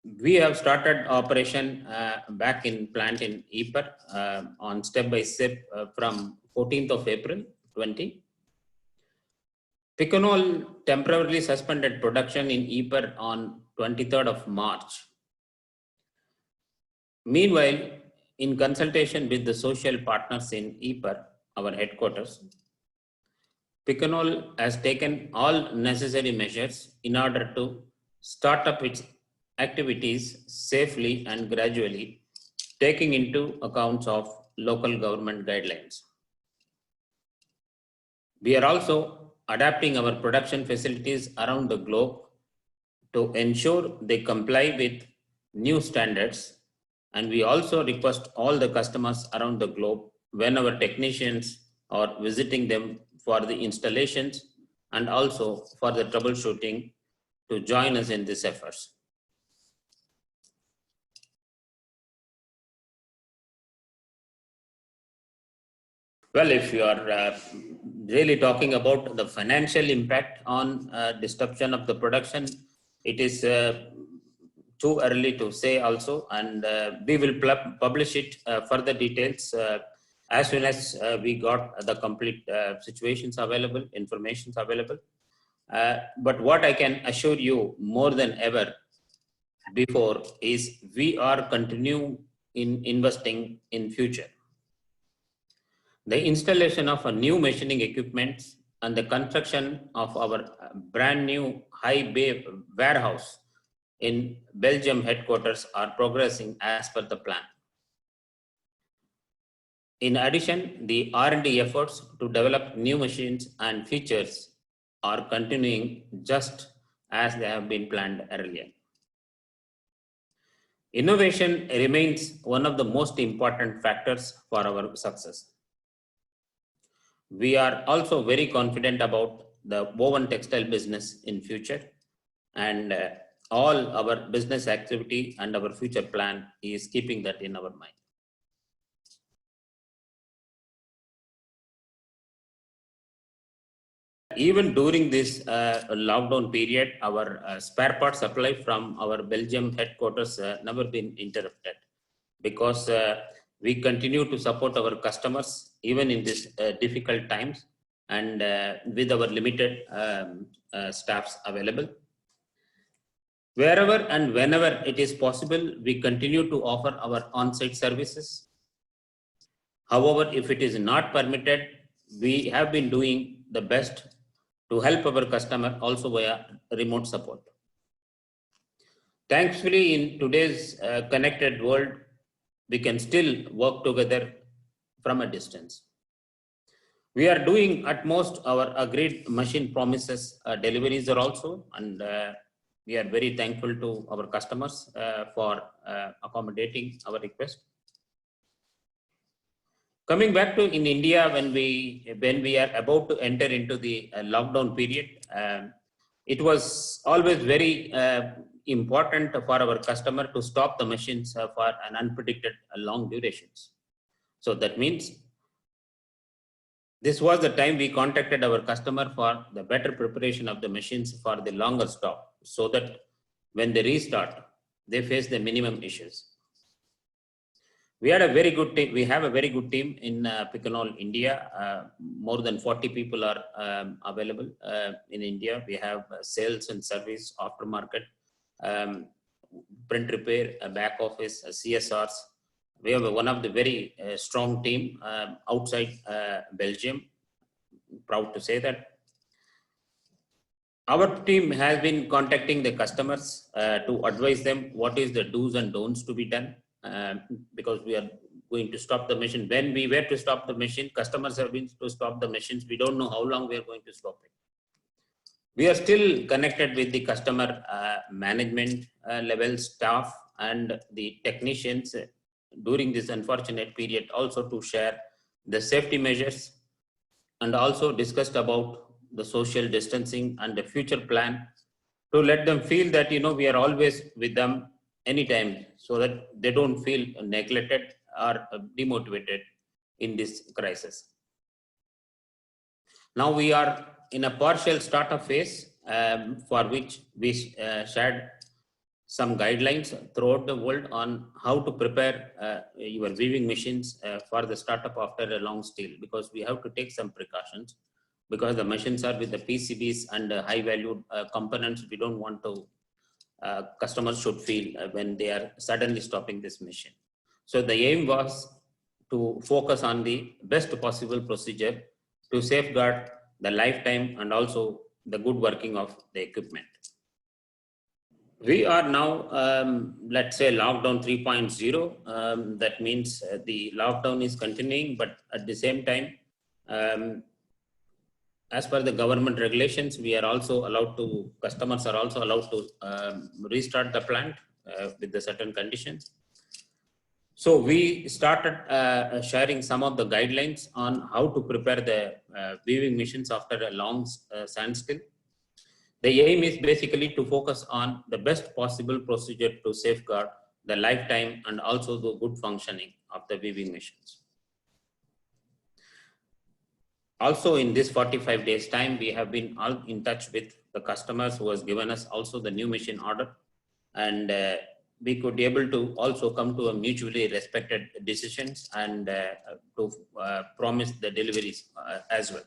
We have started operation back in plant in Ypres on step by step from 14th of April 20. Picanol temporarily suspended production in Ypres on 23rd of March. Meanwhile, in consultation with the social partners in Ypres, our headquarters, Picanol has taken all necessary measures in order to start up its activities safely and gradually, taking into account of local government guidelines. We are also adapting our production facilities around the globe to ensure they comply with new standards, and we also request all the customers around the globe when our technicians are visiting them for the installations and also for the troubleshooting to join us in these efforts. Well, if you are really talking about the financial impact on disruption of the production, it is too early to say also, and we will publish it further details as soon as we got the complete situations available, informations available. But what I can assure you more than ever before is we are continuing in investing in future. The installation of a new machining equipment and the construction of our brand new high bay warehouse in Belgium headquarters are progressing as per the plan. In addition, the R&D efforts to develop new machines and features are continuing just as they have been planned earlier. Innovation remains one of the most important factors for our success. We are also very confident about the woven textile business in future, and all our business activity and our future plan is keeping that in our mind. Even during this lockdown period, our spare parts supply from our Belgium headquarters never been interrupted, because we continue to support our customers even in these difficult times, and with our limited staffs available. Wherever and whenever it is possible, we continue to offer our on-site services. However, if it is not permitted, we have been doing the best to help our customer also via remote support. Thankfully, in today's connected world, we can still work together from a distance. We are doing at most our agreed machine promises deliveries are also, and we are very thankful to our customers for accommodating our request. Coming back to in India, when we are about to enter into the lockdown period, it was always very important for our customer to stop the machines for an unpredicted long durations. So that means this was the time we contacted our customer for the better preparation of the machines for the longer stop, so that when they restart, they face the minimum issues. We had a very good team. We have a very good team in Picanol, India. More than 40 people are available in India. We have sales and service, aftermarket, print repair, back office, CSRs. We have one of the very strong team outside Belgium. Proud to say that. Our team has been contacting the customers to advise them what is the do's and don'ts to be done. Because we are going to stop the machine. When we were to stop the machine, customers have been to stop the machines. We don't know how long we are going to stop it. We are still connected with the customer management level staff and the technicians during this unfortunate period, also to share the safety measures, and also discussed about the social distancing and the future plan, to let them feel that, you know, we are always with them anytime, so that they don't feel neglected or demotivated in this crisis. Now we are in a partial startup phase, for which we shared some guidelines throughout the world on how to prepare your weaving machines for the startup after a long still, because we have to take some precautions, because the machines are with the PCBs and high valued components. We don't want to, customers should feel when they are suddenly stopping this machine. So the aim was to focus on the best possible procedure to safeguard the lifetime and also the good working of the equipment. We are now, let's say, lockdown 3.0. That means the lockdown is continuing, but at the same time, as per the government regulations, we are also allowed to, customers are also allowed to restart the plant with the certain conditions. So we started sharing some of the guidelines on how to prepare the weaving machines after a long standstill. The aim is basically to focus on the best possible procedure to safeguard the lifetime and also the good functioning of the weaving machines. Also, in this 45 days time, we have been all in touch with the customers who has given us also the new machine order, and we could be able to also come to a mutually respected decisions and to promise the deliveries as well.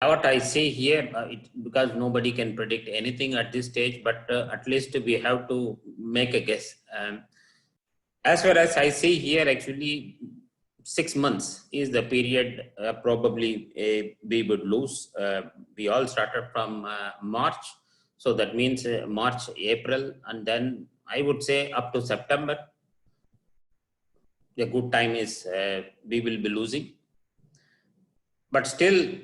What I say here, because nobody can predict anything at this stage, but at least we have to make a guess. As far as I see here, actually 6 months is the period probably we would lose. We all started from March. So that means March, April, and then I would say up to September, the good time is we will be losing. But still,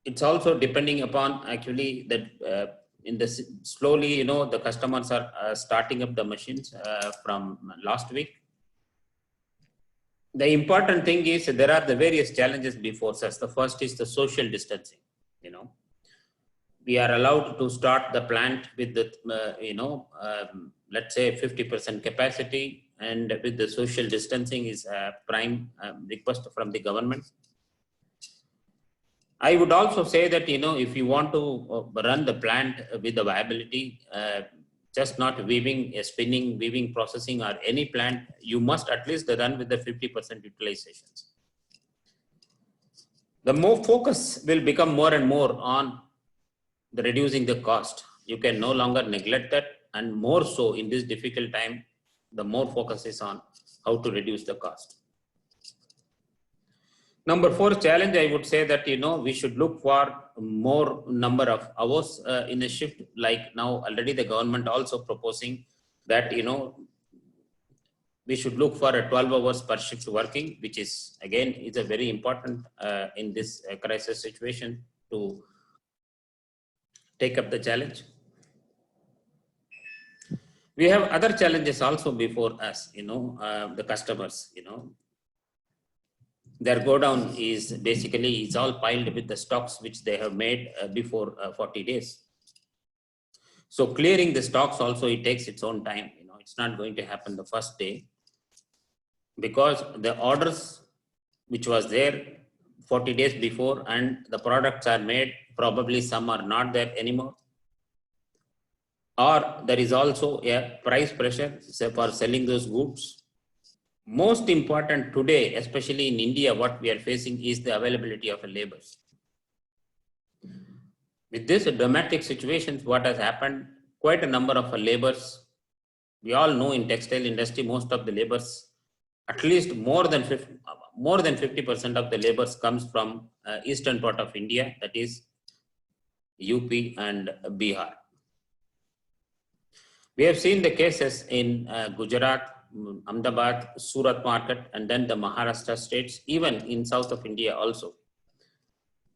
it's also depending upon actually that in the slowly, you know, the customers are starting up the machines from last week. The important thing is there are the various challenges before us. The first is the social distancing. You know, we are allowed to start the plant with the, let's say 50% capacity, and with the social distancing is a prime request from the government. I would also say that, you know, if you want to run the plant with the viability, just not weaving, spinning, weaving, processing, or any plant, you must at least run with the 50% utilizations. The more focus will become more and more on the reducing the cost. You can no longer neglect that, and more so in this difficult time, the more focus is on how to reduce the cost. Number 4 challenge, I would say that, you know, we should look for more number of hours in a shift. Like now already the government also proposing that, you know, we should look for a 12 hours per shift working, which is again is a very important in this crisis situation to take up the challenge. We have other challenges also before us, you know, the customers, you know, their go down is basically it's all piled with the stocks which they have made before 40 days. So clearing the stocks also, it takes its own time. You know, it's not going to happen the first day, because the orders which was there 40 days before and the products are made, probably some are not there anymore. Or there is also a price pressure for selling those goods. Most important today, especially in India, what we are facing is the availability of labor. With this dramatic situations, what has happened, quite a number of laborers, we all know in textile industry, most of the laborers, at least more than 50% of the laborers comes from eastern part of India, that is UP and Bihar. We have seen the cases in Gujarat, Ahmedabad, Surat market, and then the Maharashtra states, even in south of India also.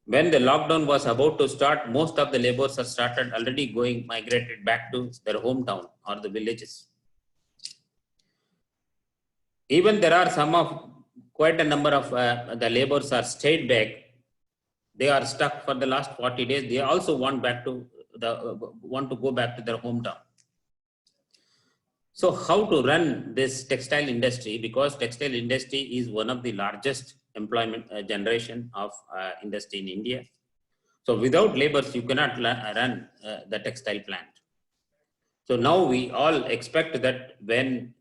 When the lockdown was about to start, most of the laborers have started already migrated back to their hometown or the villages. Even there are quite a number of the laborers are stayed back. They are stuck for the last 40 days. They also want to go back to their hometown. So how to run this textile industry, because textile industry is one of the largest employment generation of industry in India. So without laborers, you cannot run the textile plant. So now we all expect that when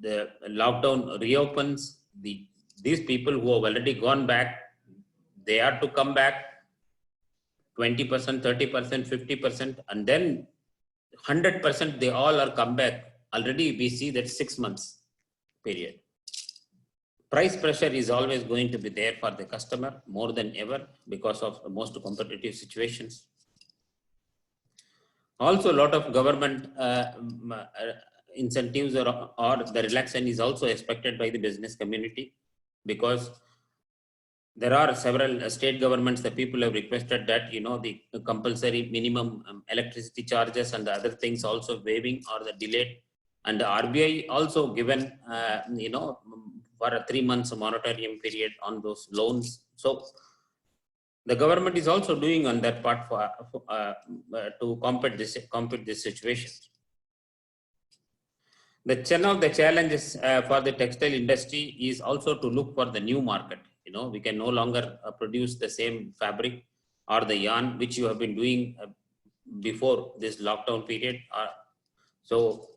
the lockdown reopens, these people who have already gone back, they are to come back 20%, 30%, 50%, and then 100% they all are come back. Already we see that 6 months period. Price pressure is always going to be there for the customer more than ever because of the most competitive situations. Also, a lot of government incentives or the relaxation is also expected by the business community, because there are several state governments, the people have requested that, the compulsory minimum electricity charges and the other things also waiving or the delayed. And the RBI also given, for a 3 months moratorium period on those loans. So the government is also doing on that part to combat this situation. One of the challenges for the textile industry is also to look for the new market. We can no longer produce the same fabric or the yarn which you have been doing before this lockdown period. So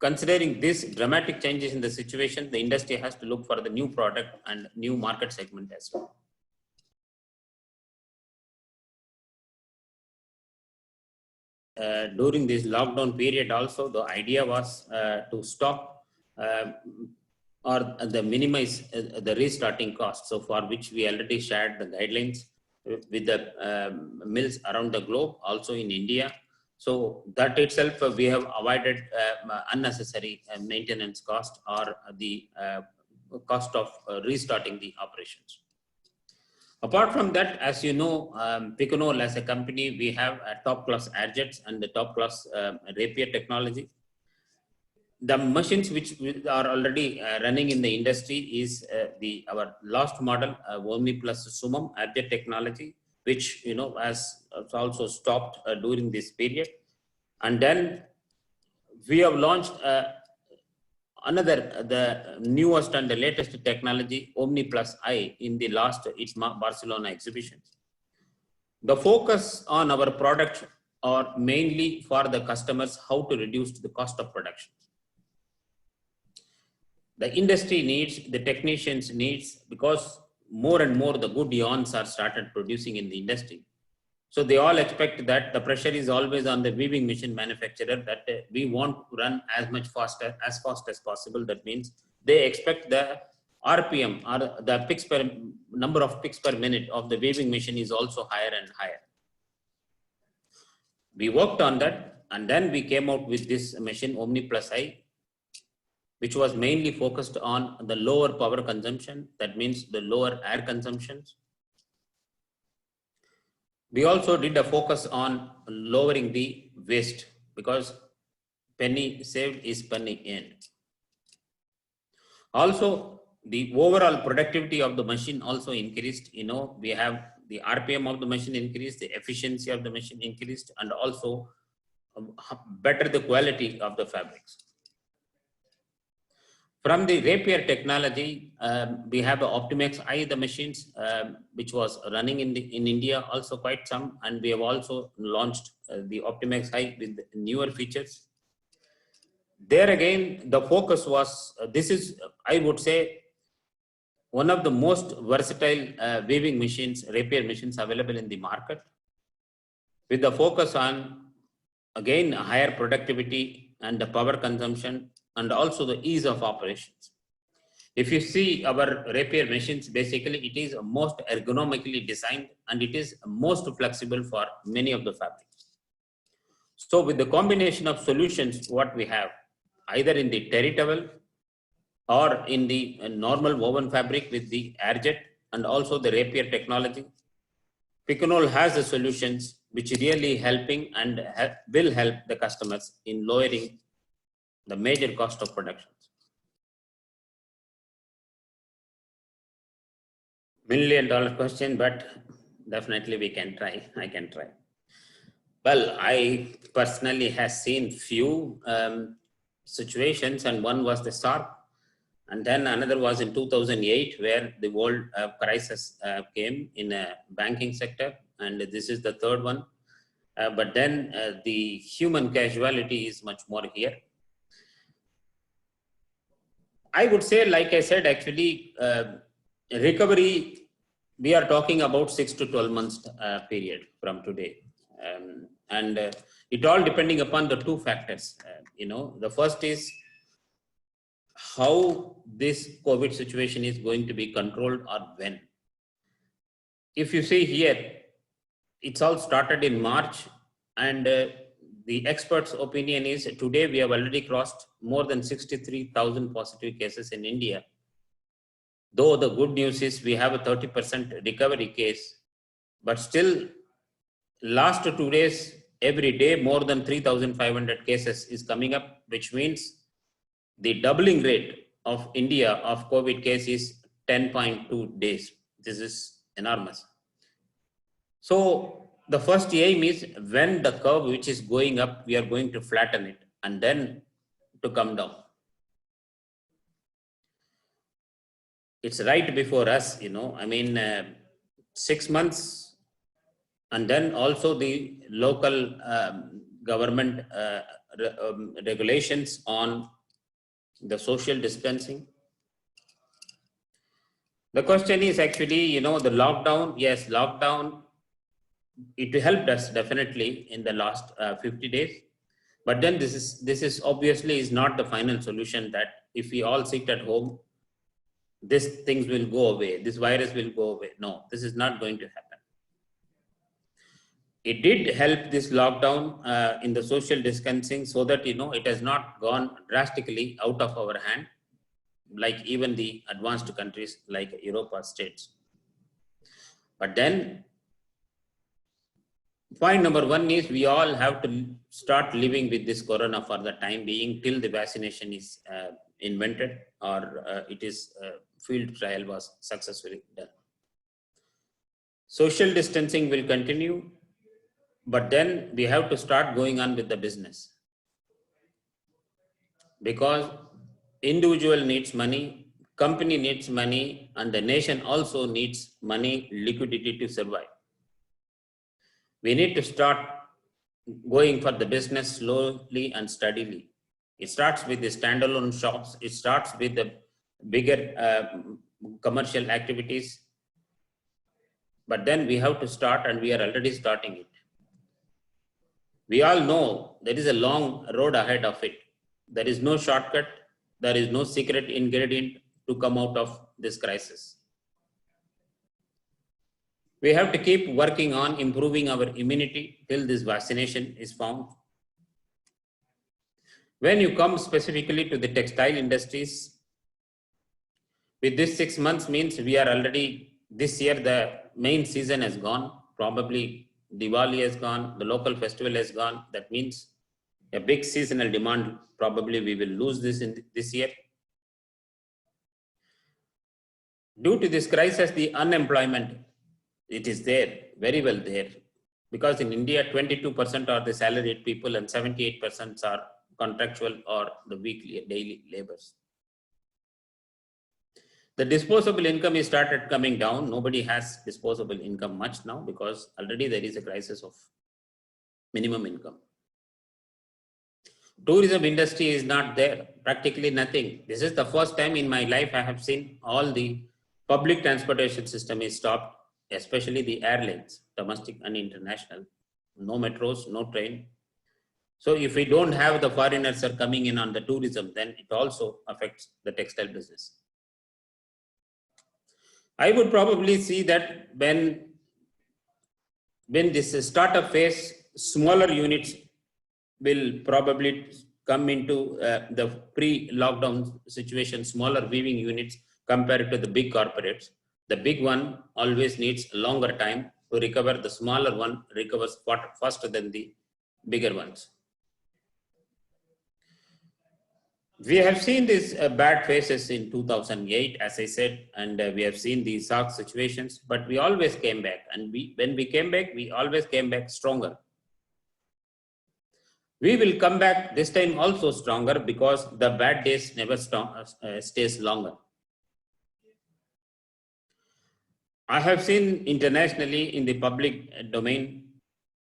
considering these dramatic changes in the situation, the industry has to look for the new product and new market segment as well. During this lockdown period also, the idea was to stop or the minimize the restarting costs. So for which we already shared the guidelines with the mills around the globe, also in India. So that itself, we have avoided unnecessary maintenance cost or the cost of restarting the operations. Apart from that, as you know, Picanol as a company, we have a top-class airjets and the top-class rapier technology. The machines which are already running in the industry is our last model, Omni Plus Summum airjet technology, which has also stopped during this period. And then we have launched the newest and the latest technology, Omni Plus I, in the last Barcelona exhibition. The focus on our product are mainly for the customers, how to reduce the cost of production. The industry needs, the technicians needs, because more and more the good yarns are started producing in the industry. So they all expect that the pressure is always on the weaving machine manufacturer, that we want to run as fast as possible. That means they expect the RPM or the number of picks per minute of the weaving machine is also higher and higher. We worked on that, and then we came out with this machine Omni Plus I, which was mainly focused on the lower power consumption. That means the lower air consumptions. We also did a focus on lowering the waste, because penny saved is penny earned. Also, the overall productivity of the machine also increased. We have the RPM of the machine increased, the efficiency of the machine increased, and also better the quality of the fabrics. From the rapier technology, we have the Optimax I, the machines, which was running in India also quite some, and we have also launched the Optimax I with newer features. There again, the focus was, this is, I would say, one of the most versatile weaving machines, rapier machines available in the market, with the focus on, again, higher productivity and the power consumption, and also the ease of operations. If you see our rapier machines, basically it is most ergonomically designed, and it is most flexible for many of the fabrics. So with the combination of solutions, what we have, either in the terry towel or in the normal woven fabric with the airjet and also the rapier technology, Picanol has the solutions which really helping and will help the customers in lowering the major cost of production. $1 million question, but definitely we can try. I can try. Well, I personally have seen few situations, and one was the SARC, and then another was in 2008, where the world crisis came in a banking sector, and this is the third one. But then the human casualty is much more here. I would say, like I said, actually, recovery, we are talking about 6 to 12 months period from today. And it all depending upon the two factors. The first is how this COVID situation is going to be controlled or when. If you see here, it's all started in March, and the experts' opinion is today we have already crossed more than 63,000 positive cases in India. Though the good news is we have a 30% recovery case, but still last 2 days, every day more than 3,500 cases is coming up, which means the doubling rate of India of COVID case is 10.2 days. This is enormous. So the first aim is when the curve which is going up, we are going to flatten it and then to come down. It's right before us, 6 months, and then also the local government regulations on the social distancing. The question is actually, the lockdown, yes, lockdown, it helped us definitely in the last 50 days. But then this is obviously is not the final solution that if we all sit at home, these things will go away, this virus will go away. No, this is not going to happen. It did help this lockdown in the social distancing so that, it has not gone drastically out of our hand, like even the advanced countries like Europe or states. But then point number one is we all have to start living with this corona for the time being till the vaccination is invented or it is field trial was successfully done. Social distancing will continue, but then we have to start going on with the business, because individual needs money, company needs money, and the nation also needs money, liquidity to survive. We need to start going for the business slowly and steadily. It starts with the standalone shops. It starts with the bigger commercial activities. But then we have to start, and we are already starting it. We all know there is a long road ahead of it. There is no shortcut. There is no secret ingredient to come out of this crisis. We have to keep working on improving our immunity till this vaccination is found. When you come specifically to the textile industries, with this 6 months means we are already, this year the main season has gone, probably Diwali has gone, the local festival has gone. That means a big seasonal demand, probably we will lose this in this year. Due to this crisis, the unemployment, it is there, very well there, because in India, 22% are the salaried people and 78% are contractual or the weekly, daily labors. The disposable income is started coming down. Nobody has disposable income much now because already there is a crisis of minimum income. Tourism industry is not there, practically nothing. This is the first time in my life I have seen all the public transportation system is stopped, especially the airlines, domestic and international. No metros, no train. So if we don't have the foreigners are coming in on the tourism, then it also affects the textile business. I would probably see that when this startup phase, smaller units will probably come into the pre-lockdown situation, smaller weaving units compared to the big corporates. The big one always needs a longer time to recover. The smaller one recovers faster than the bigger ones. We have seen these bad phases in 2008, as I said, and we have seen these SARS situations, but we always came back. And when we came back, we always came back stronger. We will come back this time also stronger because the bad days never stays longer. I have seen internationally in the public domain,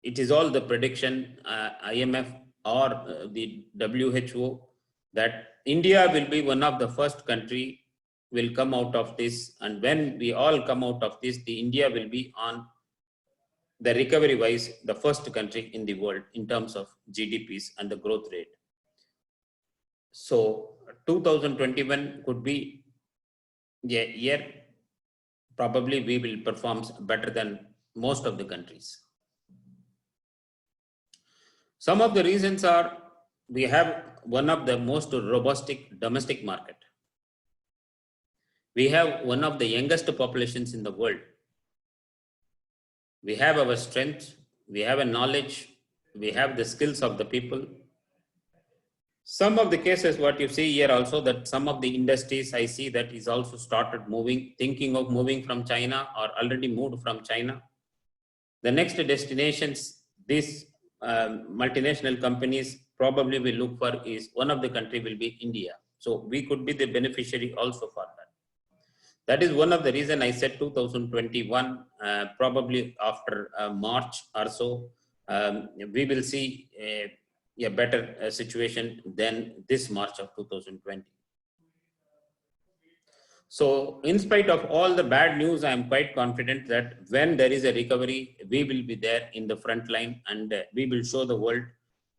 it is all the prediction, IMF or the WHO, that India will be one of the first country will come out of this. And when we all come out of this, the India will be on the recovery wise, the first country in the world in terms of GDPs and the growth rate. So 2021 could be a year, probably we will perform better than most of the countries. Some of the reasons are we have one of the most robust domestic market. We have one of the youngest populations in the world. We have our strength, we have a knowledge, we have the skills of the people. Some of the cases, what you see here also, that some of the industries I see that is also started moving, thinking of moving from China or already moved from China. The next destinations, these multinational companies probably will look for is one of the country will be India. So we could be the beneficiary also for that. That is one of the reason I said 2021, probably after March or so, we will see a better situation than this March of 2020. So in spite of all the bad news, I am quite confident that when there is a recovery, we will be there in the front line and we will show the world,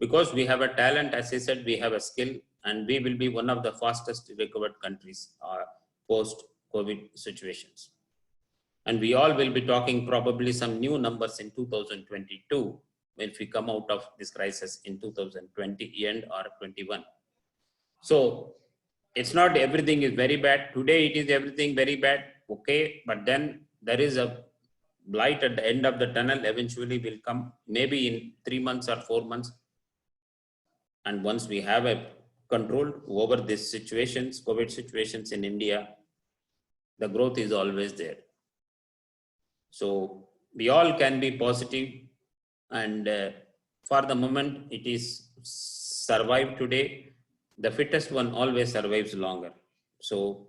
because we have a talent, as I said, we have a skill, and we will be one of the fastest recovered countries post-COVID situations. And we all will be talking probably some new numbers in 2022 if we come out of this crisis in 2020 end or 21. So it's not everything is very bad. Today it is everything very bad, okay, but then there is a light at the end of the tunnel, eventually will come, maybe in 3 months or 4 months. And once we have a control over these situations, COVID situations in India, the growth is always there. So we all can be positive, and for the moment it is survive today. The fittest one always survives longer. So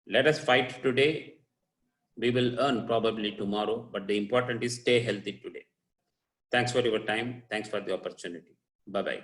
let us fight today. We will earn probably tomorrow, but the important is stay healthy today. Thanks for your time. Thanks for the opportunity. Bye-bye.